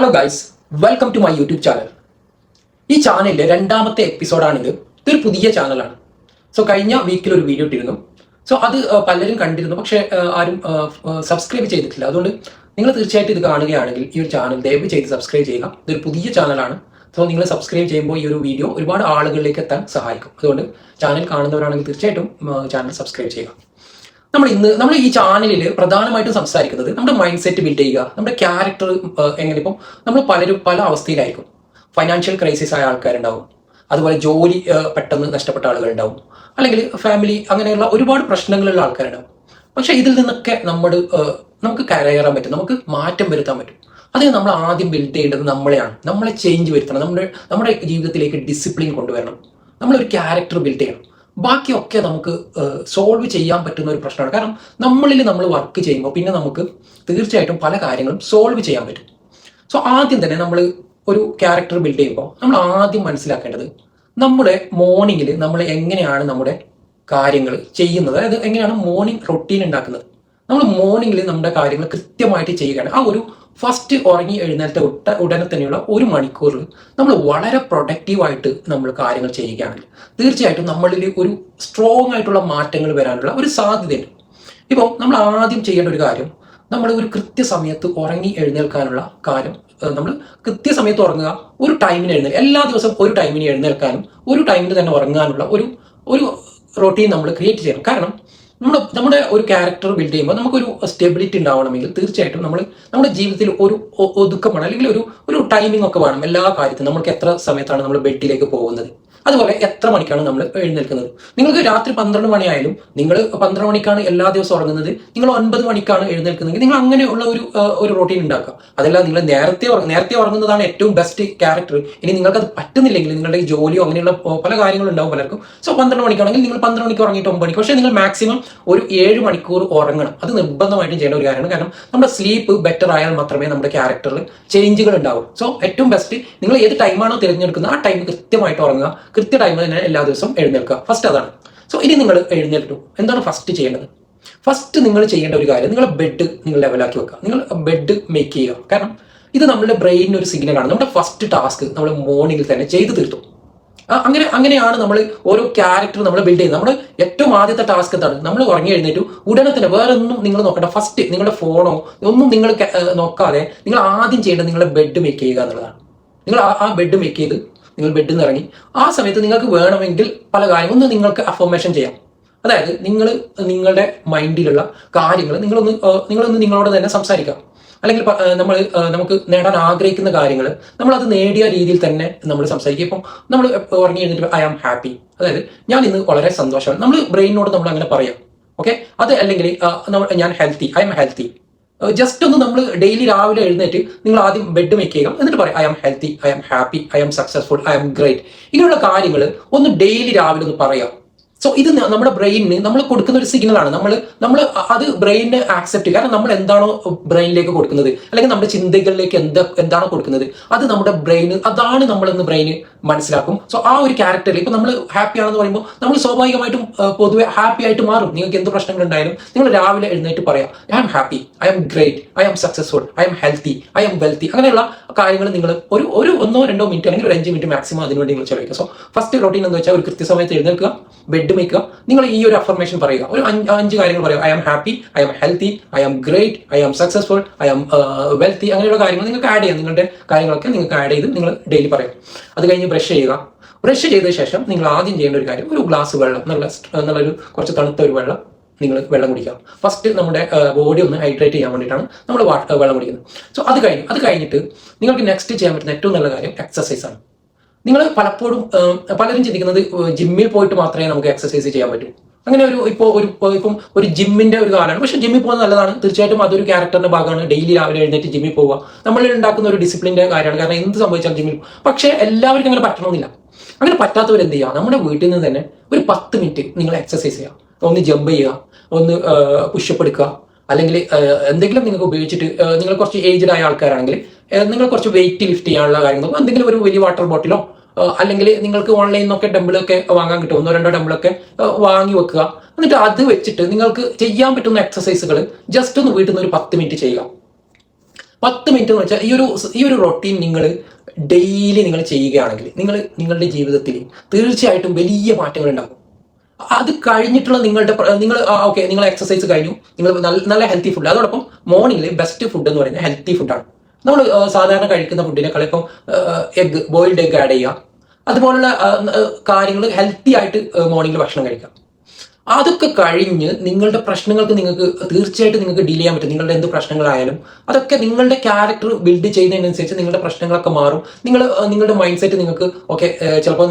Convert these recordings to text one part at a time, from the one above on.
Hello guys, welcome to my YouTube channel. ഈ ചാനലിലെ രണ്ടാമത്തെ എപ്പിസോഡാണിത്. ഇതൊരു പുതിയ ചാനലാണ്. സോ കഴിഞ്ഞ വീക്കിൽ ഒരു വീഡിയോ ഇട്ടിരുന്നു. സോ അത് പലരും കണ്ടിരുന്നു, പക്ഷേ ആരും സബ്സ്ക്രൈബ് ചെയ്തിട്ടില്ല. അതുകൊണ്ട് നിങ്ങൾ തീർച്ചയായിട്ടും ഇത് കാണുകയാണെങ്കിൽ ഈ ഒരു ചാനൽ ദയവ് ചെയ്ത് സബ്സ്ക്രൈബ് ചെയ്യുക. ഇതൊരു പുതിയ ചാനലാണ്. സോ നിങ്ങൾ സബ്സ്ക്രൈബ് ചെയ്യുമ്പോൾ ഈ ഒരു വീഡിയോ ഒരുപാട് ആളുകളിലേക്ക് എത്താൻ സഹായിക്കും. അതുകൊണ്ട് ചാനൽ കാണുന്നവരാണെങ്കിൽ തീർച്ചയായിട്ടും ചാനൽ സബ്സ്ക്രൈബ് ചെയ്യുക. നമ്മൾ ഈ ചാനലിൽ പ്രധാനമായിട്ടും സംസാരിക്കുന്നത് നമ്മുടെ മൈൻഡ് സെറ്റ് ബിൽഡ് ചെയ്യുക, നമ്മുടെ ക്യാരക്ടർ എങ്ങനെ. ഇപ്പം നമ്മൾ പലരും പല അവസ്ഥയിലായിരിക്കും. ഫൈനാൻഷ്യൽ ക്രൈസിസ് ആയ ആൾക്കാരുണ്ടാവും, അതുപോലെ ജോലി പെട്ടെന്ന് നഷ്ടപ്പെട്ട ആളുകളുണ്ടാവും, അല്ലെങ്കിൽ ഫാമിലി, അങ്ങനെയുള്ള ഒരുപാട് പ്രശ്നങ്ങളുള്ള ആൾക്കാരുണ്ടാവും. പക്ഷെ ഇതിൽ നിന്നൊക്കെ നമുക്ക് കരകയറാൻ പറ്റും, നമുക്ക് മാറ്റം വരുത്താൻ പറ്റും. അതിന് നമ്മൾ ആദ്യം ബിൽഡ് ചെയ്യേണ്ടത് നമ്മളെയാണ്. നമ്മളെ ചേഞ്ച് വരുത്തണം, നമ്മുടെ ജീവിതത്തിലേക്ക് ഡിസിപ്ലിൻ കൊണ്ടുവരണം, നമ്മളൊരു ക്യാരക്ടർ ബിൽഡ് ചെയ്യണം. ബാക്കിയൊക്കെ നമുക്ക് സോൾവ് ചെയ്യാൻ പറ്റുന്ന ഒരു പ്രശ്നമാണ്. കാരണം നമ്മൾ വർക്ക് ചെയ്യുമ്പോൾ പിന്നെ നമുക്ക് തീർച്ചയായിട്ടും പല കാര്യങ്ങളും സോൾവ് ചെയ്യാൻ പറ്റും. സോ ആദ്യം തന്നെ നമ്മൾ ഒരു ക്യാരക്ടർ ബിൽഡ് ചെയ്യുമ്പോൾ നമ്മൾ ആദ്യം മനസ്സിലാക്കേണ്ടത് നമ്മുടെ മോർണിംഗിൽ നമ്മൾ എങ്ങനെയാണ് നമ്മുടെ കാര്യങ്ങൾ ചെയ്യുന്നത്, അതായത് എങ്ങനെയാണ് മോർണിംഗ് റൊട്ടീൻ ഉണ്ടാക്കുന്നത്. നമ്മൾ മോർണിംഗിൽ നമ്മുടെ കാര്യങ്ങൾ കൃത്യമായിട്ട് ചെയ്യുകയാണ്. ആ ഒരു ഫസ്റ്റ് ഉറങ്ങി എഴുന്നേൽത്ത ഉടനെ തന്നെയുള്ള ഒരു മണിക്കൂറിൽ നമ്മൾ വളരെ പ്രൊഡക്റ്റീവായിട്ട് നമ്മൾ കാര്യങ്ങൾ ചെയ്യുകയാണെങ്കിൽ തീർച്ചയായിട്ടും നമ്മളിൽ ഒരു സ്ട്രോങ് ആയിട്ടുള്ള മാറ്റങ്ങൾ വരാനുള്ള ഒരു സാധ്യതയുണ്ട്. ഇപ്പോൾ നമ്മൾ ആദ്യം ചെയ്യേണ്ട ഒരു കാര്യം, നമ്മൾ ഒരു കൃത്യസമയത്ത് ഉറങ്ങി എഴുന്നേൽക്കാനുള്ള കാര്യം. നമ്മൾ കൃത്യസമയത്ത് ഉറങ്ങുക, ഒരു ടൈമിന് എല്ലാ ദിവസവും ഒരു ടൈമിന് എഴുന്നേൽക്കാനും ഒരു ടൈമിന് തന്നെ ഉറങ്ങാനുള്ള ഒരു റൊട്ടീൻ നമ്മൾ ക്രിയേറ്റ് ചെയ്യണം. കാരണം നമ്മുടെ ഒരു ക്യാരക്ടർ ബിൽഡ് ചെയ്യുമ്പോൾ നമുക്കൊരു സ്റ്റെബിലിറ്റി ഉണ്ടാവണമെങ്കിൽ തീർച്ചയായിട്ടും നമ്മുടെ ജീവിതത്തിൽ ഒരു ഒതുക്കം വേണം, അല്ലെങ്കിൽ ഒരു ടൈമിംഗ് ഒക്കെ വേണം. എല്ലാ കാര്യത്തിനും നമുക്ക് എത്ര സമയത്താണ് നമ്മൾ ബെഡിലേക്ക് പോകുന്നത്, അതുപോലെ എത്ര മണിക്കാണ് നമ്മൾ എഴുന്നേൽക്കുന്നത്. നിങ്ങൾക്ക് രാത്രി 12 മണിയായാലും നിങ്ങൾ 12 മണിക്കാണ് എല്ലാ ദിവസവും ഉറങ്ങുന്നത്, നിങ്ങൾ 9 മണിക്കാണ് എഴുന്നേൽക്കുന്നതെങ്കിൽ നിങ്ങൾ അങ്ങനെയുള്ള ഒരു റൊട്ടീൻ ഉണ്ടാക്കുക. അതല്ല നിങ്ങൾ നേരത്തെ ഉറങ്ങുന്നതാണ് ഏറ്റവും ബെസ്റ്റ് ക്യാരക്ടർ. ഇനി നിങ്ങൾക്കത് പറ്റുന്നില്ലെങ്കിൽ നിങ്ങളുടെ ജോലിയോ അങ്ങനെയുള്ള പല കാര്യങ്ങളും ഉണ്ടാവും പലർക്കും. സോ 12 മണിക്കാണെങ്കിൽ നിങ്ങൾ 12 മണിക്ക് ഉറങ്ങിയിട്ട് 9 മണിക്ക്, പക്ഷേ നിങ്ങൾ മാക്സിമം ഒരു 7 മണിക്കൂർ ഉറങ്ങണം. അത് നിർബന്ധമായിട്ടും ചെയ്യേണ്ട ഒരു കാര്യമാണ്. കാരണം നമ്മുടെ സ്ലീപ്പ് ബെറ്റർ ആയാൽ മാത്രമേ നമ്മുടെ ക്യാരക്ടറിൽ ചേഞ്ചുകൾ ഉണ്ടാവും. സോ ഏറ്റവും ബെസ്റ്റ് നിങ്ങൾ ഏത് ടൈമാണോ തിരഞ്ഞെടുക്കുന്നത് ആ ടൈം കൃത്യമായിട്ട് ഉറങ്ങുക, കൃത്യ ടൈമിൽ തന്നെ എല്ലാ ദിവസവും എഴുന്നേൽക്കുക. ഫസ്റ്റ് അതാണ്. സോ ഇനി നിങ്ങൾ എഴുന്നേൽക്കൂ. എന്താണ് ഫസ്റ്റ് ചെയ്യേണ്ടത്? ഫസ്റ്റ് നിങ്ങൾ ചെയ്യേണ്ട ഒരു കാര്യം, നിങ്ങളുടെ ബെഡ് നിങ്ങൾ ലെവലാക്കി വെക്കുക. നിങ്ങൾ ബെഡ് മേക്ക് ചെയ്യുക. കാരണം ഇത് നമ്മുടെ ബ്രെയിനിന് ഒരു സിഗ്നലാണ്. നമ്മുടെ ഫസ്റ്റ് ടാസ്ക് നമ്മൾ മോർണിംഗിൽ തന്നെ ചെയ്തു തീർത്തു. അങ്ങനെയാണ് നമ്മൾ ഓരോ ക്യാരക്ടർ നമ്മൾ ബിൽഡ് ചെയ്യുന്നത്. നമ്മുടെ ഏറ്റവും ആദ്യത്തെ ടാസ്ക് എന്താണ്? നമ്മൾ ഉറങ്ങി എഴുന്നേറ്റു ഉടനെ തന്നെ വേറെ ഒന്നും നിങ്ങൾ നോക്കണ്ട. ഫസ്റ്റ് നിങ്ങളുടെ ഫോണോ ഒന്നും നിങ്ങൾ നോക്കാതെ നിങ്ങൾ ആദ്യം ചെയ്യേണ്ടത് നിങ്ങളുടെ ബെഡ് മേക്ക് ചെയ്യുക എന്നുള്ളതാണ്. നിങ്ങൾ ആ ബെഡ് മേക്ക് ചെയ്ത് നിങ്ങൾ ബെഡിൽ നിന്ന് ഇറങ്ങി ആ സമയത്ത് നിങ്ങൾക്ക് വേണമെങ്കിൽ പല കാര്യങ്ങളും ഒന്ന് നിങ്ങൾക്ക് അഫർമേഷൻ ചെയ്യാം. അതായത് നിങ്ങളുടെ മൈൻഡിലുള്ള കാര്യങ്ങൾ നിങ്ങളൊന്ന് നിങ്ങളോട് തന്നെ സംസാരിക്കാം. അല്ലെങ്കിൽ നമുക്ക് നേടാൻ ആഗ്രഹിക്കുന്ന കാര്യങ്ങൾ നമ്മളത് നേടിയ രീതിയിൽ തന്നെ നമ്മൾ സംസാരിക്കും. ഇപ്പം നമ്മൾ ഉറങ്ങി എഴുന്നിട്ട് ഐ ആം ഹാപ്പി, അതായത് ഞാൻ ഇന്ന് വളരെ സന്തോഷമാണ്, നമ്മൾ ബ്രെയിനോട് നമ്മൾ അങ്ങനെ പറയാം. ഓക്കെ, അത് അല്ലെങ്കിൽ ഞാൻ healthy, I M healthy. Just ഒന്ന് നമ്മൾ ഡെയിലി രാവിലെ എഴുന്നേറ്റ് നിങ്ങൾ ആദ്യം ബെഡ് മേക്ക് ചെയ്യുക, എന്നിട്ട് പറയാം I am healthy, I am happy, I am successful, I am great. ഇങ്ങനെയുള്ള കാര്യങ്ങൾ ഒന്ന് ഡെയിലി രാവിലെ ഒന്ന് പറയാം. സോ ഇത് നമ്മുടെ ബ്രെയിനിന് നമ്മൾ കൊടുക്കുന്ന ഒരു സിഗ്നലാണ്. നമ്മൾ അത് ബ്രെയിനിന് ആക്സെപ്റ്റ് ചെയ്യും. കാരണം നമ്മൾ എന്താണോ ബ്രെയിനിലേക്ക് കൊടുക്കുന്നത്, അല്ലെങ്കിൽ നമ്മുടെ ചിന്തകളിലേക്ക് എന്താണോ കൊടുക്കുന്നത്, അത് നമ്മുടെ ബ്രെയിന് അതാണ് നമ്മളെന്ന് ബ്രെയിന് മനസ്സിലാക്കും. സോ ആ ഒരു ക്യാരക്ടറിൽ ഇപ്പൊ നമ്മൾ ഹാപ്പി ആണെന്ന് പറയുമ്പോൾ നമ്മൾ സ്വാഭാവികമായിട്ടും പൊതുവെ ഹാപ്പി ആയിട്ട് മാറും. നിങ്ങൾക്ക് എന്ത് പ്രശ്നങ്ങൾ ഉണ്ടായാലും നിങ്ങൾ രാവിലെ എഴുന്നേറ്റ് പറയാം I am happy, I am great, I am successful, I am healthy, I am wealthy. അങ്ങനെയുള്ള കാര്യങ്ങൾ നിങ്ങൾ ഒരു 1-2 മിനിറ്റ് അല്ലെങ്കിൽ ഒരു 5 മിനിറ്റ് മാക്സിമം അതിനുവേണ്ടി നിങ്ങൾ ചെലവഴിക്കുക. സോ ഫസ്റ്റ് റൊട്ടീൻ എന്ന് വെച്ചാൽ ഒരു കൃത്യസമയത്ത് എഴുന്നേൽക്കുക, ബെഡ് മേക്കുക, നിങ്ങൾ ഈ ഒരു അഫർമേഷൻ പറയുക. ഒരു 5 കാര്യങ്ങൾ പറയുക. I am happy, I am healthy, I am great, I am successful, I am wealthy. അങ്ങനെയുള്ള കാര്യങ്ങൾ നിങ്ങൾക്ക് ആഡ് ചെയ്യാം. നിങ്ങളുടെ കാര്യങ്ങളൊക്കെ നിങ്ങൾക്ക് ആഡ് ചെയ്ത് നിങ്ങൾ ഡെയിലി പറയാം. അത് കഴിഞ്ഞ് ബ്രഷ് ചെയ്യുക. ബ്രഷ് ചെയ്ത ശേഷം നിങ്ങൾ ആദ്യം ചെയ്യേണ്ട ഒരു കാര്യം, ഒരു ഗ്ലാസ് വെള്ളം, നല്ലൊരു കുറച്ച് തണുത്ത ഒരു നിങ്ങൾ വെള്ളം കുടിക്കുക. ഫസ്റ്റ് നമ്മുടെ ബോഡി ഒന്ന് ഹൈഡ്രേറ്റ് ചെയ്യാൻ വേണ്ടിയിട്ടാണ് നമ്മൾ വെള്ളം കുടിക്കുന്നത്. സോ അത് കഴിഞ്ഞിട്ട് നിങ്ങൾക്ക് നെക്സ്റ്റ് ചെയ്യാൻ പറ്റുന്ന ഏറ്റവും നല്ല കാര്യം എക്സസൈസ് ആണ്. നിങ്ങൾ പലരും ചിന്തിക്കുന്നത് ജിമ്മിൽ പോയിട്ട് മാത്രമേ നമുക്ക് എക്സസൈസ് ചെയ്യാൻ പറ്റൂ. അങ്ങനെ ഇപ്പം ഒരു ജിമ്മിന്റെ ഒരു കാലമാണ്. പക്ഷെ ജിമ്മിൽ പോകുന്നത് നല്ലതാണ്, തീർച്ചയായിട്ടും അതൊരു ക്യാരക്ടറിന്റെ ഭാഗമാണ്. ഡെയിലി രാവിലെ എഴുന്നേറ്റ് ജിമ്മിൽ പോവുക നമ്മൾ ഉണ്ടാക്കുന്ന ഒരു ഡിസിപ്ലിന്റെ കാര്യമാണ്. കാരണം എന്ത് സംഭവിച്ചാൽ ജിമ്മിൽ, പക്ഷേ എല്ലാവർക്കും അങ്ങനെ പറ്റണമെന്നില്ല. അങ്ങനെ പറ്റാത്തവർ എന്ത് ചെയ്യുക, നമ്മുടെ വീട്ടിൽ നിന്ന് തന്നെ ഒരു 10 മിനിറ്റ് നിങ്ങൾ എക്സസൈസ് ചെയ്യുക. ഒന്ന് ജമ്പ് ചെയ്യുക, ഒന്ന് പുഷപ്പ് എടുക്കുക, അല്ലെങ്കിൽ എന്തെങ്കിലും നിങ്ങൾക്ക് ഉപയോഗിച്ചിട്ട് നിങ്ങൾ കുറച്ച് ഏജ്ഡ് ആയ ആൾക്കാരാണെങ്കിൽ നിങ്ങൾ കുറച്ച് വെയിറ്റ് ലിഫ്റ്റ് ചെയ്യാനുള്ള കാര്യങ്ങൾ, എന്തെങ്കിലും ഒരു വലിയ വാട്ടർ ബോട്ടിലോ അല്ലെങ്കിൽ നിങ്ങൾക്ക് ഓൺലൈനിൽ നിന്നൊക്കെ ഡംബിളൊക്കെ വാങ്ങാൻ കിട്ടും, 1-2 ഡംബിളൊക്കെ വാങ്ങി വെക്കുക. എന്നിട്ട് അത് വെച്ചിട്ട് നിങ്ങൾക്ക് ചെയ്യാൻ പറ്റുന്ന എക്സസൈസുകൾ ജസ്റ്റ് ഒന്ന് വീട്ടിൽ നിന്ന് ഒരു 10 മിനിറ്റ് ചെയ്യുക. 10 മിനിറ്റ് എന്ന് വെച്ചാൽ ഈ ഒരു റൊട്ടീൻ നിങ്ങൾ ഡെയിലി നിങ്ങൾ ചെയ്യുകയാണെങ്കിൽ നിങ്ങളുടെ ജീവിതത്തിൽ തീർച്ചയായിട്ടും വലിയ മാറ്റങ്ങൾ ഉണ്ടാകും. അത് കഴിഞ്ഞിട്ടുള്ള നിങ്ങൾ എക്സസൈസ് കഴിഞ്ഞു, നിങ്ങൾ നല്ല ഹെൽത്തി ഫുഡ്, അതോടൊപ്പം മോർണിംഗിൽ ബെസ്റ്റ് ഫുഡ് എന്ന് പറയുന്നത് ഹെൽത്തി ഫുഡാണ്. നമ്മൾ സാധാരണ കഴിക്കുന്ന ഫുഡിനേക്കാൾ ഇപ്പം ബോയിൽഡ് എഗ് ആഡ് ചെയ്യുക, അതുപോലുള്ള കാര്യങ്ങൾ ഹെൽത്തി ആയിട്ട് മോർണിംഗിൽ ഭക്ഷണം കഴിക്കാം. അതൊക്കെ കഴിഞ്ഞ് നിങ്ങൾക്ക് തീർച്ചയായിട്ടും ഡീൽ ചെയ്യാൻ പറ്റും. നിങ്ങളുടെ എന്ത് പ്രശ്നങ്ങളായാലും അതൊക്കെ നിങ്ങളുടെ ക്യാരക്ടർ ബിൽഡ് ചെയ്യുന്നതിനനുസരിച്ച് നിങ്ങളുടെ പ്രശ്നങ്ങളൊക്കെ മാറും. നിങ്ങളുടെ മൈൻഡ് സെറ്റ് നിങ്ങൾക്ക് ചിലപ്പോൾ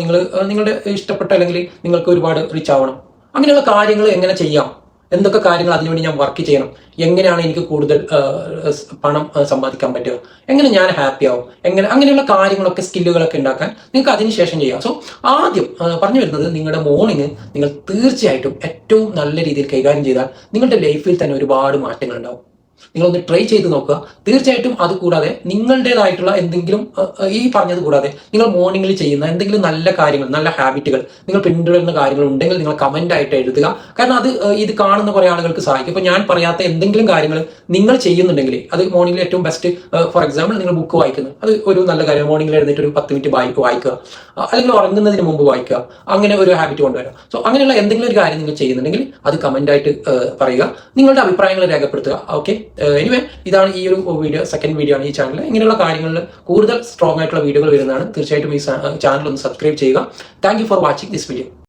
നിങ്ങളുടെ ഇഷ്ടപ്പെട്ട അല്ലെങ്കിൽ നിങ്ങൾക്ക് ഒരുപാട് റിച്ച് ആവണം, അങ്ങനെയുള്ള കാര്യങ്ങൾ എങ്ങനെ ചെയ്യാം, എന്തൊക്കെ കാര്യങ്ങൾ അതിനുവേണ്ടി ഞാൻ വർക്ക് ചെയ്യണം, എങ്ങനെയാണ് എനിക്ക് കൂടുതൽ പണം സമ്പാദിക്കാൻ പറ്റുക, എങ്ങനെ ഞാൻ ഹാപ്പി ആവും, അങ്ങനെയുള്ള കാര്യങ്ങളൊക്കെ സ്കില്ലുകളൊക്കെ ഉണ്ടാക്കാൻ നിങ്ങൾക്ക് അതിനുശേഷം ചെയ്യാം. സോ ആദ്യം പറഞ്ഞു വരുന്നത്, നിങ്ങളുടെ മോർണിംഗ് നിങ്ങൾ തീർച്ചയായിട്ടും ഏറ്റവും നല്ല രീതിയിൽ കൈകാര്യം ചെയ്താൽ നിങ്ങളുടെ ലൈഫിൽ തന്നെ ഒരുപാട് മാറ്റങ്ങൾ ഉണ്ടാവും. നിങ്ങളൊന്ന് ട്രൈ ചെയ്ത് നോക്കുക. തീർച്ചയായിട്ടും അത് കൂടാതെ നിങ്ങളുടേതായിട്ടുള്ള എന്തെങ്കിലും ഈ പറഞ്ഞത് കൂടാതെ നിങ്ങൾ മോർണിംഗിൽ ചെയ്യുന്ന എന്തെങ്കിലും നല്ല കാര്യങ്ങൾ, നല്ല ഹാബിറ്റുകൾ, നിങ്ങൾ പിന്തുടരുന്ന കാര്യങ്ങൾ ഉണ്ടെങ്കിൽ നിങ്ങൾ കമന്റ് ആയിട്ട് എഴുതുക. കാരണം ഇത് കാണുന്ന കുറെ ആളുകൾക്ക് സഹായിക്കും. ഇപ്പൊ ഞാൻ പറയാത്ത എന്തെങ്കിലും കാര്യങ്ങൾ നിങ്ങൾ ചെയ്യുന്നുണ്ടെങ്കിൽ അത് മോർണിംഗിൽ ഏറ്റവും ബെസ്റ്റ്. ഫോർ എക്സാമ്പിൾ, നിങ്ങൾ ബുക്ക് വായിക്കുന്നത് അത് ഒരു നല്ല കാര്യം. മോർണിംഗിൽ എഴുന്നേറ്റ് ഒരു 10 മിനിറ്റ് വായിക്കുക, അല്ലെങ്കിൽ ഉറങ്ങുന്നതിന് മുമ്പ് വായിക്കുക, അങ്ങനെ ഒരു ഹാബിറ്റ് കൊണ്ടുവരാം. സോ അങ്ങനെയുള്ള എന്തെങ്കിലും ഒരു കാര്യം നിങ്ങൾ ചെയ്യുന്നുണ്ടെങ്കിൽ അത് കമന്റ് ആയിട്ട് പറയുക, നിങ്ങളുടെ അഭിപ്രായങ്ങൾ രേഖപ്പെടുത്തുക. ഓക്കെ, എനിവേ ഇതാണ് ഈ ഒരു വീഡിയോ, സെക്കൻഡ് വീഡിയോ ആണ് ഈ ചാനൽ. ഇങ്ങനെയുള്ള കാര്യങ്ങളിൽ കൂടുതൽ സ്ട്രോങ് ആയിട്ടുള്ള വീഡിയോകൾ വരുന്നതാണ്. തീർച്ചയായിട്ടും ഈ ചാനൽ ഒന്ന് സബ്സ്ക്രൈബ് ചെയ്യുക. Thank you for watching this video.